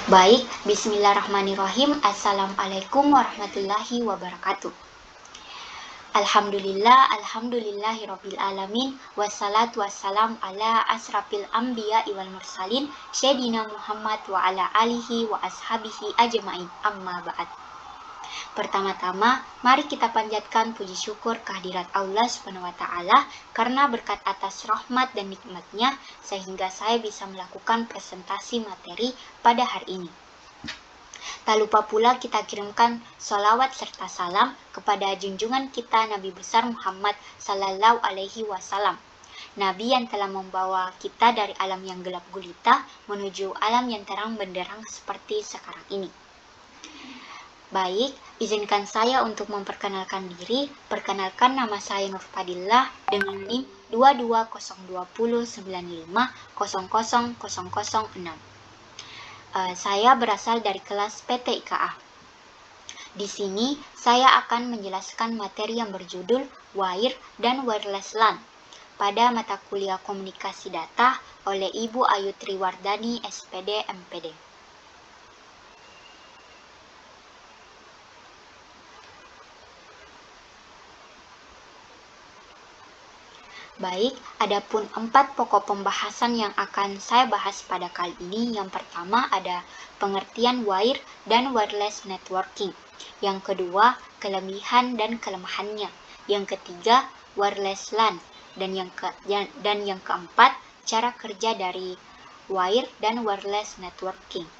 Baik, bismillahirrahmanirrahim. Assalamualaikum warahmatullahi wabarakatuh. Alhamdulillahirabbil alamin, wassalatu wassalam ala asrafil anbiya wal mursalin, Sayyidina Muhammad wa ala alihi wa ashabihi ajmain. Amma ba'd. Pertama-tama, mari kita panjatkan puji syukur kehadirat Allah Subhanahu wa taala karena berkat atas rahmat dan nikmatnya sehingga saya bisa melakukan presentasi materi pada hari ini. Tak lupa pula kita kirimkan sholawat serta salam kepada junjungan kita Nabi besar Muhammad Sallallahu Alaihi Wasallam, Nabi yang telah membawa kita dari alam yang gelap gulita menuju alam yang terang benderang seperti sekarang ini. Baik, izinkan saya untuk memperkenalkan diri. Perkenalkan, nama saya Nur Fadillah dengan NIM 2202095000006. Saya berasal dari kelas PTIKA. Di sini saya akan menjelaskan materi yang berjudul Wire dan Wireless LAN pada mata kuliah Komunikasi Data oleh Ibu Ayu Triwardani, SPD, MPD. Baik, adapun 4 pokok pembahasan yang akan saya bahas pada kali ini. Yang pertama ada pengertian wire dan wireless networking. Yang kedua, kelebihan dan kelemahannya. Yang ketiga, wireless LAN. Dan yang keempat, cara kerja dari wire dan wireless networking.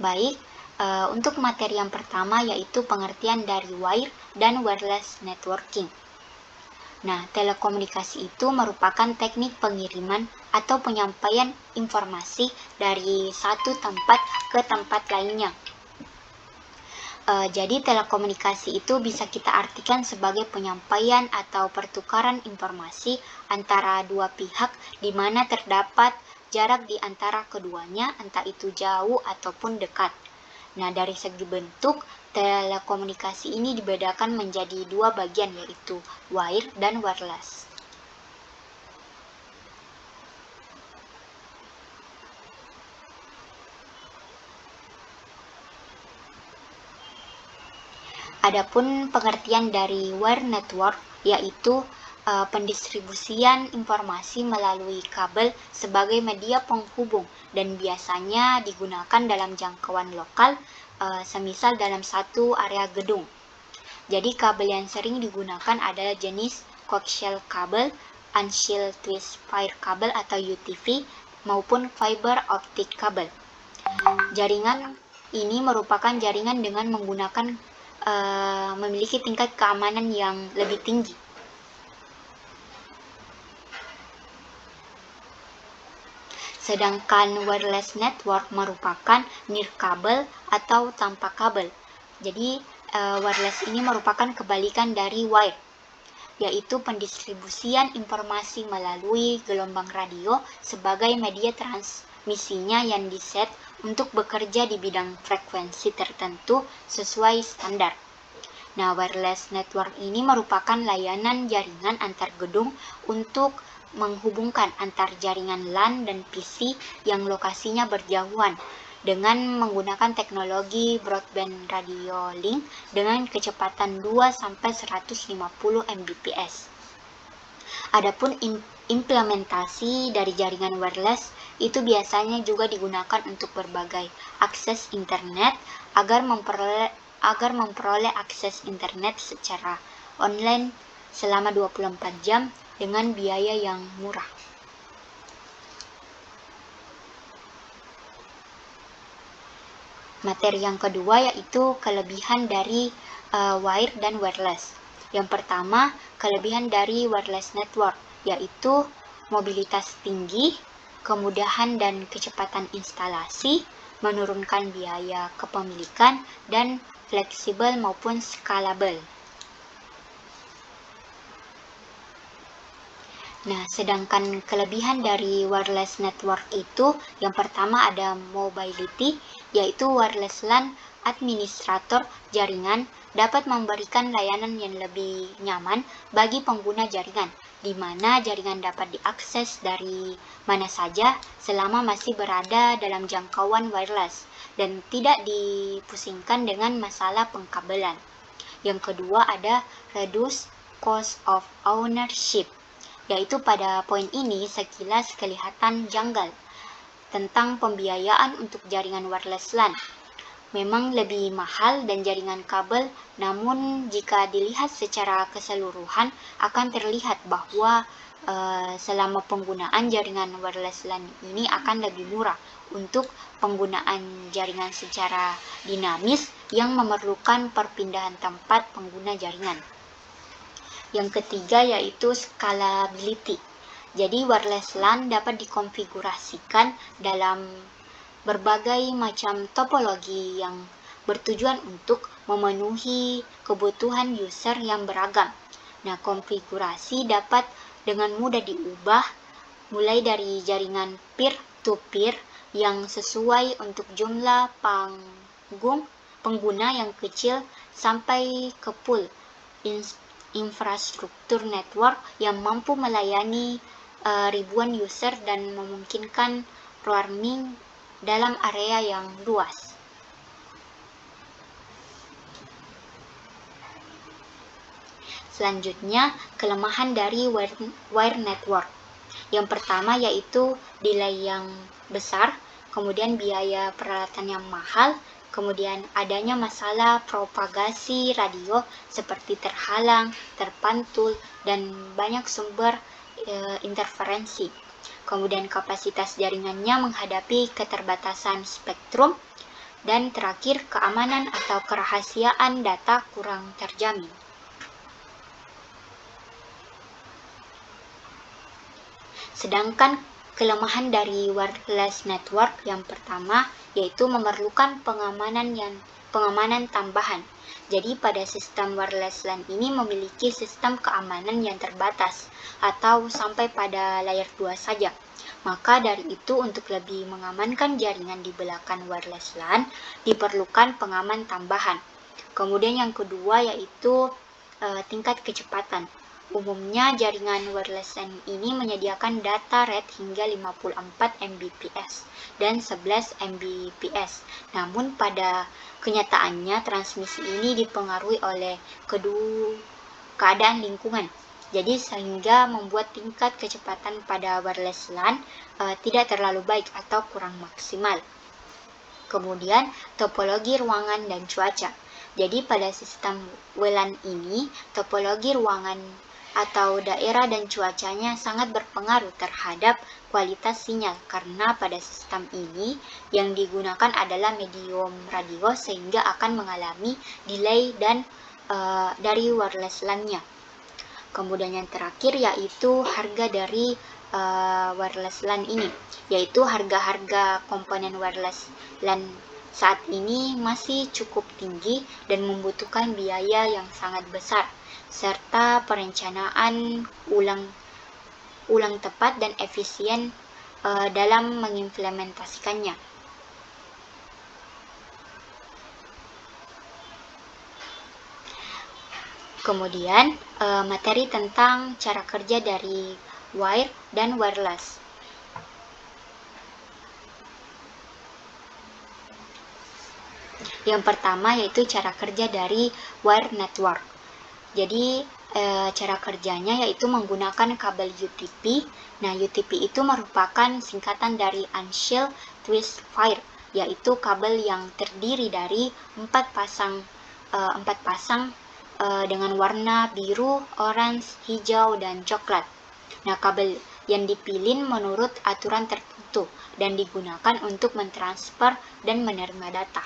Baik, untuk materi yang pertama yaitu pengertian dari wire dan wireless networking. Nah, telekomunikasi itu merupakan teknik pengiriman atau penyampaian informasi dari satu tempat ke tempat lainnya. Jadi telekomunikasi itu bisa kita artikan sebagai penyampaian atau pertukaran informasi antara dua pihak di mana terdapat jarak di antara keduanya, entah itu jauh ataupun dekat. Nah, dari segi bentuk, telekomunikasi ini dibedakan menjadi dua bagian, yaitu wire dan wireless. Adapun pengertian dari wire network yaitu pendistribusian informasi melalui kabel sebagai media penghubung dan biasanya digunakan dalam jangkauan lokal, semisal dalam satu area gedung. Jadi kabel yang sering digunakan adalah jenis coaxial kabel, unshielded twist wire kabel atau UTV maupun fiber optic kabel. Jaringan ini merupakan jaringan dengan menggunakan memiliki tingkat keamanan yang lebih tinggi. Sedangkan wireless network merupakan nirkabel atau tanpa kabel. Jadi wireless ini merupakan kebalikan dari wire, yaitu pendistribusian informasi melalui gelombang radio sebagai media transmisinya yang diset untuk bekerja di bidang frekuensi tertentu sesuai standar. Nah, wireless network ini merupakan layanan jaringan antar gedung untuk menghubungkan antar jaringan LAN dan PC yang lokasinya berjauhan dengan menggunakan teknologi broadband radio link dengan kecepatan 2-150 Mbps. Adapun implementasi dari jaringan wireless itu biasanya juga digunakan untuk berbagai akses internet agar memperoleh akses internet secara online selama 24 jam dengan biaya yang murah. Materi yang kedua yaitu kelebihan dari wire dan wireless. Yang pertama, kelebihan dari wireless network yaitu mobilitas tinggi, kemudahan dan kecepatan instalasi, menurunkan biaya kepemilikan, dan fleksibel maupun scalable. Nah, sedangkan kelebihan dari wireless network itu yang pertama ada mobility, yaitu wireless LAN administrator jaringan dapat memberikan layanan yang lebih nyaman bagi pengguna jaringan di mana jaringan dapat diakses dari mana saja selama masih berada dalam jangkauan wireless dan tidak dipusingkan dengan masalah pengkabelan. Yang kedua ada reduce cost of ownership, yaitu pada poin ini sekilas kelihatan janggal tentang pembiayaan untuk jaringan wireless LAN. Memang lebih mahal dan jaringan kabel, namun jika dilihat secara keseluruhan akan terlihat bahwa selama penggunaan jaringan wireless LAN ini akan lebih murah untuk penggunaan jaringan secara dinamis yang memerlukan perpindahan tempat pengguna jaringan. Yang ketiga yaitu scalability. Jadi wireless LAN dapat dikonfigurasikan dalam berbagai macam topologi yang bertujuan untuk memenuhi kebutuhan user yang beragam. Nah, konfigurasi dapat dengan mudah diubah mulai dari jaringan peer-to-peer yang sesuai untuk jumlah pengguna yang kecil sampai ke pool infrastruktur network yang mampu melayani ribuan user dan memungkinkan roaming dalam area yang luas. Selanjutnya, kelemahan dari wire network. Yang pertama yaitu delay yang besar, kemudian biaya peralatan yang mahal, kemudian adanya masalah propagasi radio seperti terhalang, terpantul, dan banyak sumber interferensi. Kemudian kapasitas jaringannya menghadapi keterbatasan spektrum, dan terakhir keamanan atau kerahasiaan data kurang terjamin. Sedangkan kelemahan dari wireless network yang pertama yaitu memerlukan pengamanan tambahan. Jadi pada sistem wireless LAN ini memiliki sistem keamanan yang terbatas atau sampai pada layer 2 saja. Maka dari itu untuk lebih mengamankan jaringan di belakang wireless LAN diperlukan pengaman tambahan. Kemudian yang kedua yaitu tingkat kecepatan. Umumnya jaringan wireless LAN ini menyediakan data rate hingga 54 Mbps dan 11 Mbps. Namun pada kenyataannya transmisi ini dipengaruhi oleh keadaan lingkungan. Jadi sehingga membuat tingkat kecepatan pada wireless LAN tidak terlalu baik atau kurang maksimal. Kemudian topologi ruangan dan cuaca. Jadi pada sistem WLAN ini topologi ruangan atau daerah dan cuacanya sangat berpengaruh terhadap kualitas sinyal karena pada sistem ini yang digunakan adalah medium radio sehingga akan mengalami delay dan dari wireless LAN-nya. Kemudian yang terakhir yaitu harga dari wireless LAN ini, yaitu harga-harga komponen wireless LAN saat ini masih cukup tinggi dan membutuhkan biaya yang sangat besar serta perencanaan ulang tepat dan efisien dalam mengimplementasikannya. Kemudian materi tentang cara kerja dari wire dan wireless. Yang pertama yaitu cara kerja dari wire network. Jadi cara kerjanya yaitu menggunakan kabel UTP. Nah, UTP itu merupakan singkatan dari Unshielded Twist Wire, yaitu kabel yang terdiri dari 4 pasang dengan warna biru, orange, hijau, dan coklat. Nah, kabel yang dipilih menurut aturan tertentu dan digunakan untuk mentransfer dan menerima data.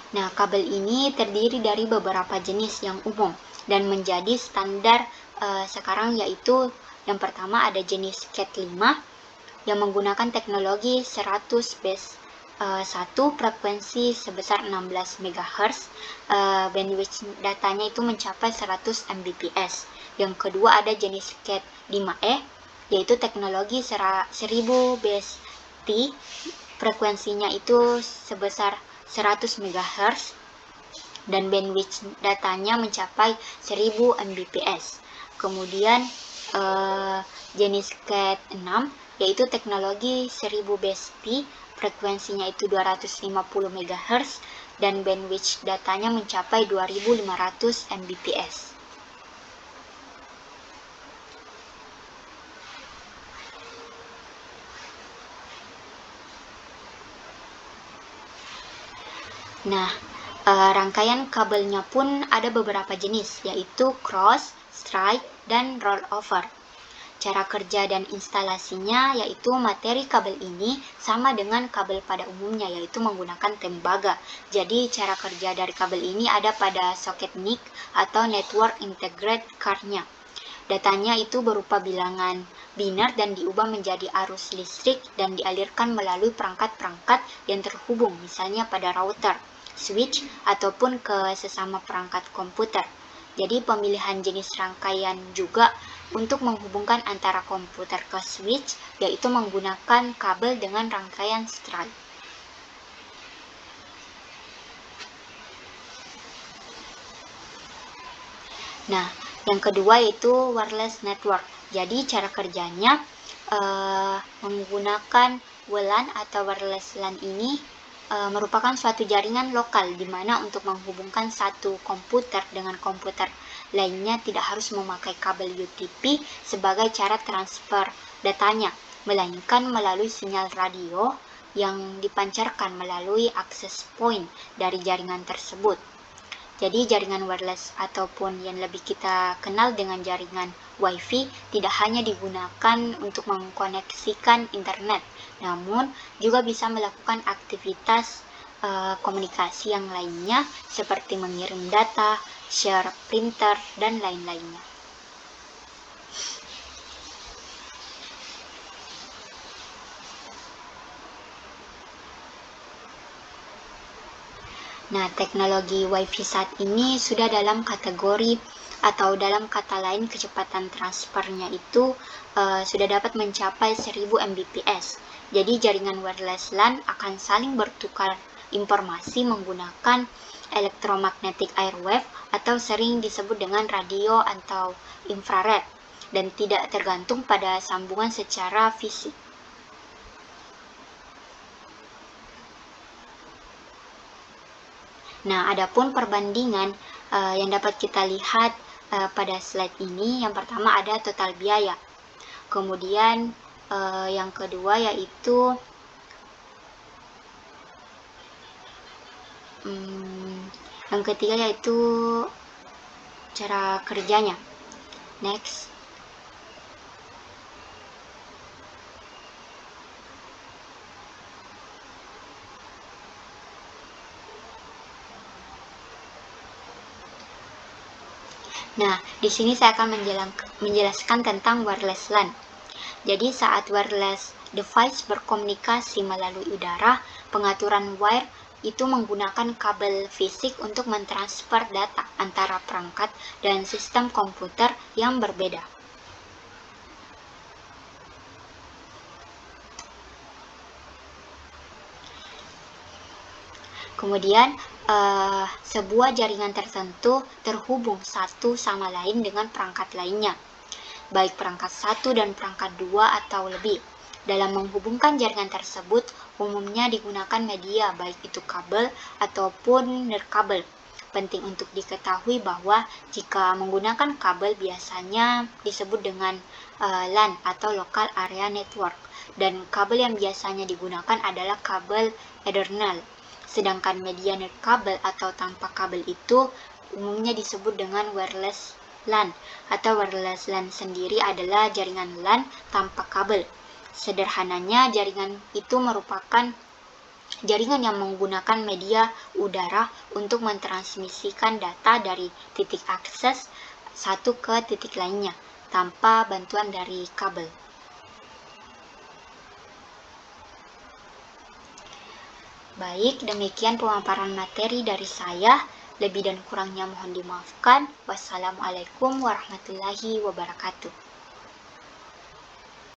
Nah, kabel ini terdiri dari beberapa jenis yang umum dan menjadi standar sekarang, yaitu yang pertama ada jenis Cat5 yang menggunakan teknologi 100 base 1 frekuensi sebesar 16 MHz, bandwidth datanya itu mencapai 100 Mbps. Yang kedua ada jenis Cat5e yaitu teknologi 1000 base BSP, frekuensinya itu sebesar 100 MHz dan bandwidth datanya mencapai 1000 Mbps. Kemudian jenis Cat6 yaitu teknologi 1000 BSP, frekuensinya itu 250 MHz dan bandwidth datanya mencapai 2500 Mbps. Nah, rangkaian kabelnya pun ada beberapa jenis, yaitu cross, strike, dan rollover. Cara kerja dan instalasinya yaitu materi kabel ini sama dengan kabel pada umumnya, yaitu menggunakan tembaga. Jadi cara kerja dari kabel ini ada pada soket NIC atau Network Integrated Card-nya. Datanya itu berupa bilangan biner dan diubah menjadi arus listrik dan dialirkan melalui perangkat-perangkat yang terhubung, misalnya pada router, switch, ataupun ke sesama perangkat komputer. Jadi pemilihan jenis rangkaian juga untuk menghubungkan antara komputer ke switch, yaitu menggunakan kabel dengan rangkaian strike. Nah, yang kedua yaitu wireless network. Jadi cara kerjanya menggunakan WLAN atau wireless LAN ini merupakan suatu jaringan lokal di mana untuk menghubungkan satu komputer dengan komputer lainnya tidak harus memakai kabel UTP sebagai cara transfer datanya, melainkan melalui sinyal radio yang dipancarkan melalui access point dari jaringan tersebut. Jadi jaringan wireless ataupun yang lebih kita kenal dengan jaringan WiFi tidak hanya digunakan untuk mengkoneksikan internet, namun juga bisa melakukan aktivitas komunikasi yang lainnya seperti mengirim data, share printer, dan lain-lainnya. Nah, teknologi WiFi saat ini sudah dalam kategori atau dalam kata lain kecepatan transfernya itu sudah dapat mencapai 1000 Mbps. Jadi jaringan wireless LAN akan saling bertukar informasi menggunakan electromagnetic airwave atau sering disebut dengan radio atau infrared dan tidak tergantung pada sambungan secara fisik. Nah, adapun perbandingan yang dapat kita lihat pada slide ini, yang pertama ada total biaya. Kemudian yang kedua yaitu yang ketiga yaitu cara kerjanya. Next. Nah, di sini saya akan menjelaskan tentang wireless LAN. Jadi saat wireless device berkomunikasi melalui udara, pengaturan wire itu menggunakan kabel fisik untuk mentransfer data antara perangkat dan sistem komputer yang berbeda. Kemudian sebuah jaringan tertentu terhubung satu sama lain dengan perangkat lainnya, baik perangkat satu dan perangkat dua atau lebih. Dalam menghubungkan jaringan tersebut, umumnya digunakan media baik itu kabel ataupun nirkabel. Penting untuk diketahui bahwa jika menggunakan kabel biasanya disebut dengan LAN atau Local Area Network, dan kabel yang biasanya digunakan adalah kabel Ethernet. Sedangkan media nirkabel atau tanpa kabel itu umumnya disebut dengan wireless LAN atau wireless LAN sendiri adalah jaringan LAN tanpa kabel. Sederhananya, jaringan itu merupakan jaringan yang menggunakan media udara untuk mentransmisikan data dari titik akses satu ke titik lainnya tanpa bantuan dari kabel. Baik, demikian pemaparan materi dari saya. Lebih dan kurangnya mohon dimaafkan. Wassalamualaikum warahmatullahi wabarakatuh.